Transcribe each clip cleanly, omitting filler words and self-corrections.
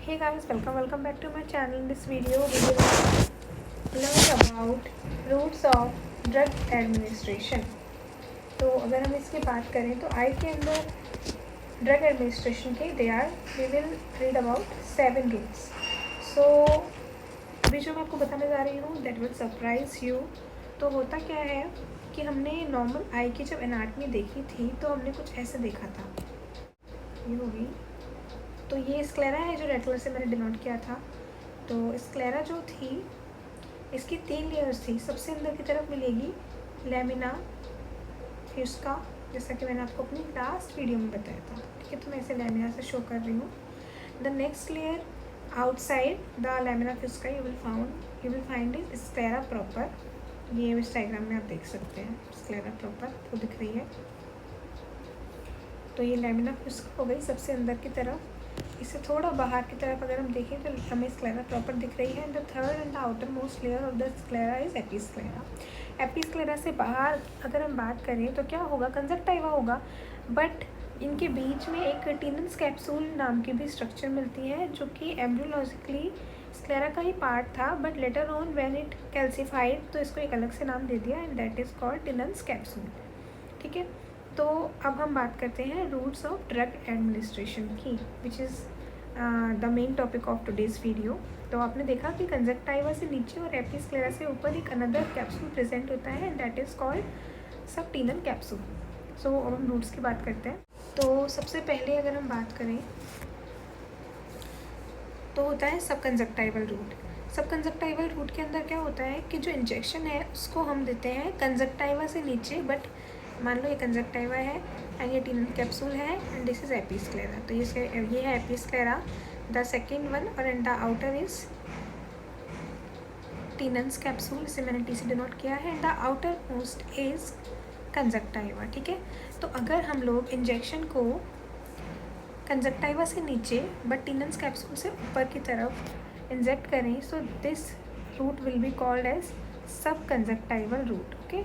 Hey guys, welcome back to my channel. In this video we will learn about routes of drug administration. तो अगर हम इसकी बात करें तो आई के अंदर ड्रग एडमिनिस्ट्रेशन के we will read about 7 routes. So अभी जो मैं आपको बताने जा रही हूँ दैट विल सरप्राइज यू। तो होता क्या है कि हमने नॉर्मल आई की जब एनाटमी देखी थी तो हमने कुछ ऐसे देखा था, ये होगी। तो ये स्क्लेरा है जो रेड कलर से मैंने डिनोट किया था। तो स्क्लेरा जो थी इसकी 3 लेयर्स थी। सबसे अंदर की तरफ मिलेगी लैमिना फ्यूस्का, जैसा कि मैंने आपको अपनी लास्ट वीडियो में बताया था। ठीक है, तो मैं इसे लैमिना से शो कर रही हूँ। The next layer outside the lamina fusca you will find is sclera proper. ये इस डायग्राम में आप देख सकते हैं, स्क्लेरा प्रॉपर तो दिख रही है। तो ये लैमिना फ्यूस्का हो गई सबसे अंदर की तरफ। इससे थोड़ा बाहर की तरफ अगर हम देखें तो हमें स्क्लेरा प्रॉपर दिख रही है। The third and the outermost layer of the sclera is episclera. Episclera से बाहर अगर हम बात करें तो क्या होगा, कंजक्टाइवा होगा। बट इनके बीच में एक टिनन्स कैप्सूल नाम की भी स्ट्रक्चर मिलती है जो कि एम्ब्रियोलॉजिकली स्क्लेरा का ही पार्ट था, but later on when it calcified तो इसको एक अलग से नाम दे दिया and that is called Tenon's capsule. ठीक है, तो अब हम बात करते हैं रूट्स ऑफ ड्रग एडमिनिस्ट्रेशन की, which is the main topic of today's video. तो आपने देखा कि कंजक्टाइवा से नीचे और एपिस्क्लेरा से ऊपर एक अनदर कैप्सूल प्रेजेंट होता है and that is called subtenon capsule. So अब हम रूट्स की बात करते हैं। तो सबसे पहले अगर हम बात करें तो होता है सब कंजक्टाइवल रूट। सब कंजक्टाइवल रूट के अंदर क्या होता है कि जो इंजेक्शन है उसको हम देते हैं कंजक्टाइवा से नीचे, बट मान लो ये कंजक्टाइवा है एंड ये टिनल कैप्सूल है एंड दिस इज एपिस्क्लेरा। तो ये है एपिस्क्लेरा, द सेकेंड वन, और and the outer is Tenon's capsule, इसे मैंने टी से डिनोट किया है। And the outermost is conjunctiva. ठीक है, तो अगर हम लोग इंजेक्शन को कंजक्टाइवा से नीचे बट टिनल्स कैप्सूल से ऊपर की तरफ इंजेक्ट करें so this route will be called as subconjunctival route. Okay,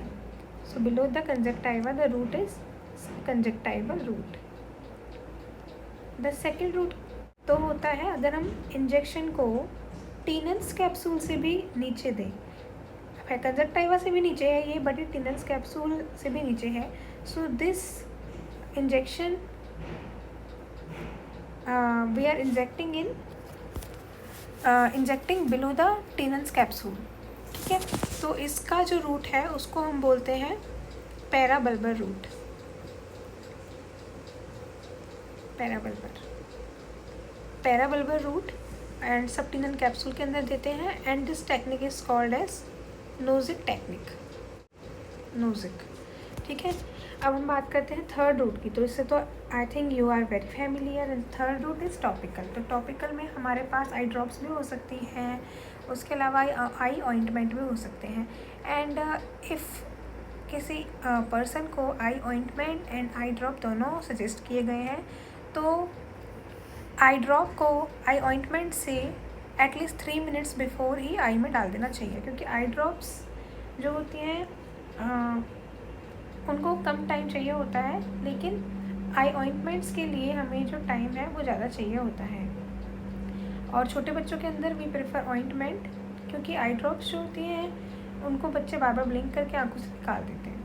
so below the conjunctiva the root is conjunctival root. the second root तो होता है अगर हम इंजेक्शन को टिनल्स कैप्सूल से भी नीचे दें। कंजक्टाइवा से भी नीचे है ये, बट ये टिनल्स कैप्सूल से भी नीचे है। So this injection we are injecting below the Tenon's capsule. ठीक है, तो इसका जो रूट है उसको हम बोलते हैं parabulbar route. Parabulbar route and subtenon capsule के अंदर देते हैं and this technique is called as Nozik technique, Nozik. ठीक है, अब हम बात करते हैं थर्ड रूट की। तो इससे तो I think you are very familiar. And third route is topical. तो टॉपिकल में हमारे पास आई ड्रॉप्स भी हो सकती हैं, उसके अलावा आई ऑइंटमेंट भी हो सकते हैं। एंड इफ़ किसी पर्सन को आई ऑइंटमेंट एंड आई ड्रॉप दोनों सजेस्ट किए गए हैं तो आई ड्रॉप को आई ऑइंटमेंट से एटलीस्ट 3 मिनट्स बिफोर ही आई में डाल देना चाहिए, क्योंकि आई ड्रॉप्स जो होती हैं उनको कम टाइम चाहिए होता है, लेकिन आई ऑइंटमेंट्स के लिए हमें जो टाइम है वो ज़्यादा चाहिए होता है। और छोटे बच्चों के अंदर वी प्रेफर ऑइंटमेंट, क्योंकि आई ड्रॉप्स जो होती हैं उनको बच्चे बार बार ब्लिंक करके आंखों से निकाल देते हैं,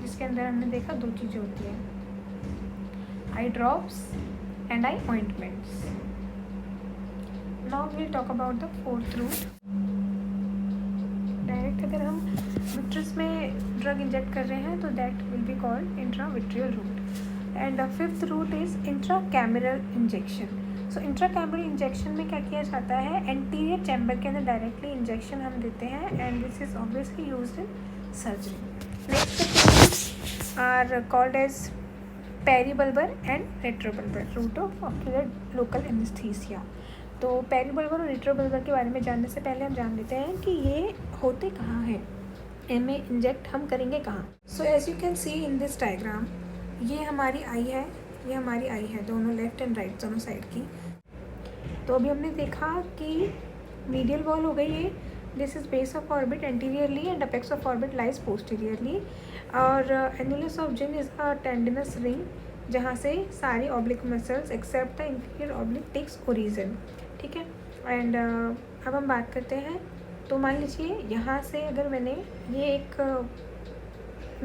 जिसके अंदर हमने देखा 2 चीज़ें होती हैं, eye drops and eye ointments. Now will talk about the fourth route. Direct अगर हम विट्रस में ड्रग इंजेक्ट कर रहे हैं तो that will be called intravitreal route. And the fifth route is intracameral injection. So intracameral injection में क्या किया जाता है, एंटीरियर चैम्बर के अंदर डायरेक्टली इंजेक्शन हम देते हैं and this is obviously used in surgery. Next are called as peribulbar and retrobulbar route of ocular local anaesthesia. तो पेरीबल्बर और रेट्रोबल्बर के बारे में जानने से पहले हम जान लेते हैं कि ये होते कहाँ हैं, इनमें इंजेक्ट हम करेंगे कहाँ। So as you can see in this diagram, ये हमारी आई है, ये हमारी आई है, दोनों लेफ्ट एंड राइट दोनों साइड की। तो अभी हमने देखा कि मीडियल वॉल हो गई ये, this is base of orbit anteriorly and apex of orbit lies posteriorly, और annulus of Zinn is a tendinous ring जहाँ से सारी oblique muscles except the inferior oblique takes origin, ठीक है। एंड अब हम बात करते हैं। तो मान लीजिए यहाँ से अगर मैंने ये एक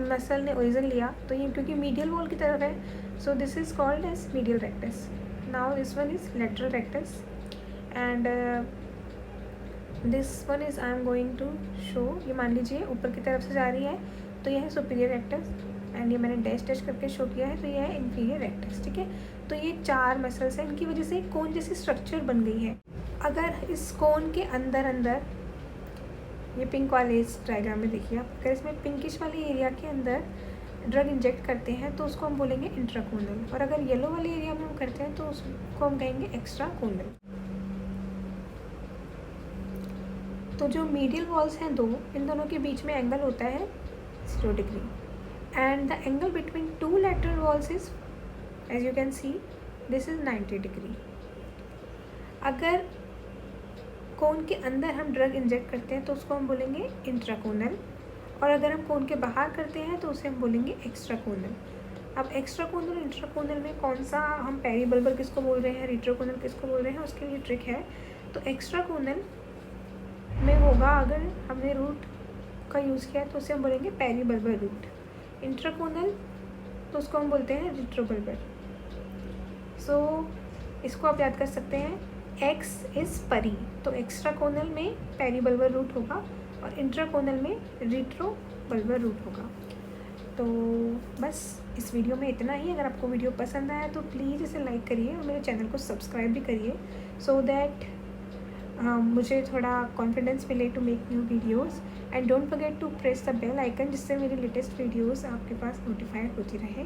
मसल ने ओरिजिन लिया, तो ये क्योंकि मीडियल वॉल की तरफ है, so this is called as medial rectus. Now this one is lateral rectus and this one is I am going to show. ये मान लीजिए ऊपर की तरफ से जा रही है, तो यह है सुपीरियर रेक्टस एंड ये मैंने डैश डैश करके शो किया है, तो ये है इंफीरियर रेक्टस, ठीक है। तो ये 4 मसल्स हैं, इनकी वजह से एक कोन जैसी स्ट्रक्चर बन गई है। अगर इस कोन के अंदर अंदर ये पिंक वाले इस डायग्राम में देखिए आप, अगर इसमें पिंकिश वाले एरिया के अंदर ड्रग इंजेक्ट करते हैं तो उसको हम बोलेंगे इंट्राकोनल, और अगर येलो वाले एरिया में हम करते हैं तो उसको हम कहेंगे एक्स्ट्राकोनल। तो जो मीडियल वॉल्स हैं दो, इन दोनों के बीच में एंगल होता है 0 degree and the angle between 2 lateral walls is, as you can see, this is 90 degree. अगर कोन के अंदर हम ड्रग इंजेक्ट करते हैं तो उसको हम बोलेंगे इंट्राकोनल, और अगर हम कोन के बाहर करते हैं तो उसे हम बोलेंगे एक्स्ट्राकोनल। अब एक्स्ट्राकोनल इंट्राकोनल में कौन सा, हम पेरीबल्बर किसको बोल रहे हैं, रेट्रोकोनल किसको बोल रहे हैं, उसके लिए ट्रिक है। तो एक्स्ट्राकोनल में होगा, अगर हमने रूट का यूज़ किया तो उसे हम बोलेंगे पेरीबल्बर रूट। इंट्राकोनल तो उसको हम बोलते हैं रेट्रोबल्बर। सो इसको आप याद कर सकते हैं, एक्स इज़ परी, तो एक्स्ट्राकोनल में पेरीबल्बर रूट होगा और इंट्राकोनल में रेट्रोबल्बर रूट होगा। तो बस इस वीडियो में इतना ही। अगर आपको वीडियो पसंद आया तो प्लीज़ इसे लाइक करिए और मेरे चैनल को सब्सक्राइब भी करिए, सो दैट मुझे थोड़ा कॉन्फिडेंस मिले to make new videos. And don't forget to press the bell icon, जिससे मेरी लेटेस्ट वीडियोज़ आपके पास नोटिफाइड होती रहे।